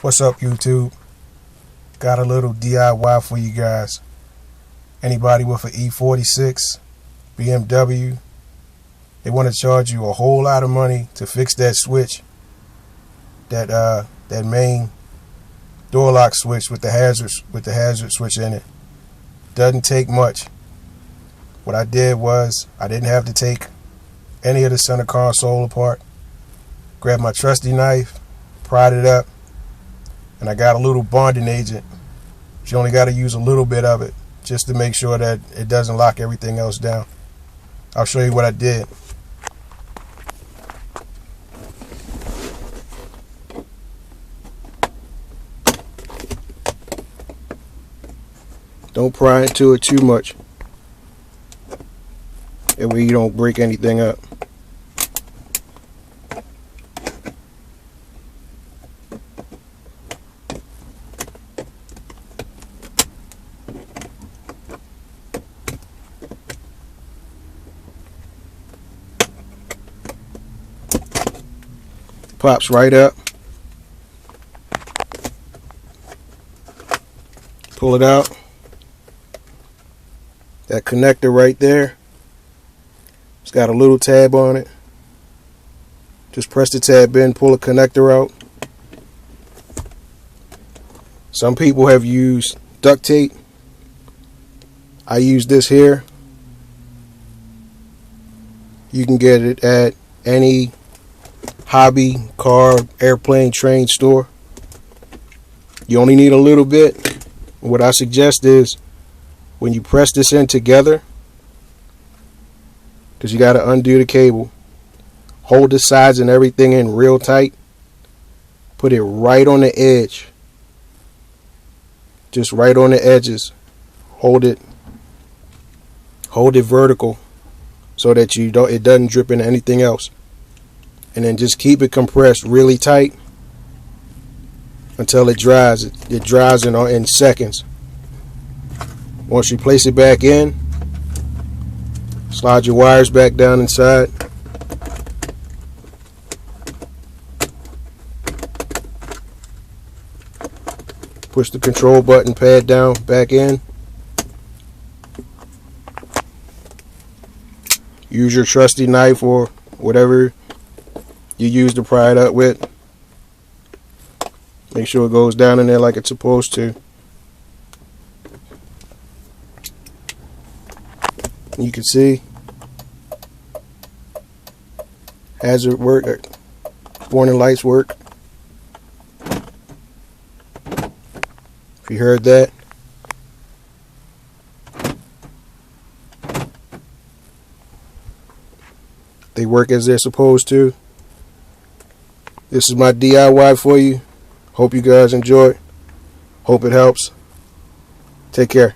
What's up, YouTube? Got a little DIY for you guys. Anybody with an E46, BMW, they want to charge you a whole lot of money to fix that switch, that main door lock switch with the hazard switch in it. Doesn't take much. What I did was I didn't have to take any of the center console apart. Grabbed my trusty knife, pried it up, and I got a little bonding agent. You only got to use a little bit of it just to make sure that it doesn't lock everything else down. I'll show you what I did. Don't pry into it too much. That way you don't break anything up. Pops right up. Pull it out. That connector right there, it's got a little tab on it. Just press the tab in, pull the connector out. Some people have used duct tape. I use this here. You can get it at any hobby, car, airplane, train store. You only need a little bit. What I suggest is when you press this in together, because you got to undo the cable, hold the sides and everything in real tight. Put it right on the edge. Just right on the edges. Hold it vertical so that it doesn't drip into anything else. And then just keep it compressed really tight until it dries. It dries in seconds. Once you place it back in, slide your wires back down inside. Push the control button pad down, back in. Use your trusty knife or whatever you use to pry it up with. Make sure it goes down in there like it's supposed to. You can see hazard work, warning lights work. If you heard that. They work as they're supposed to. This is my DIY for you. Hope you guys enjoy it. Hope it helps. Take care.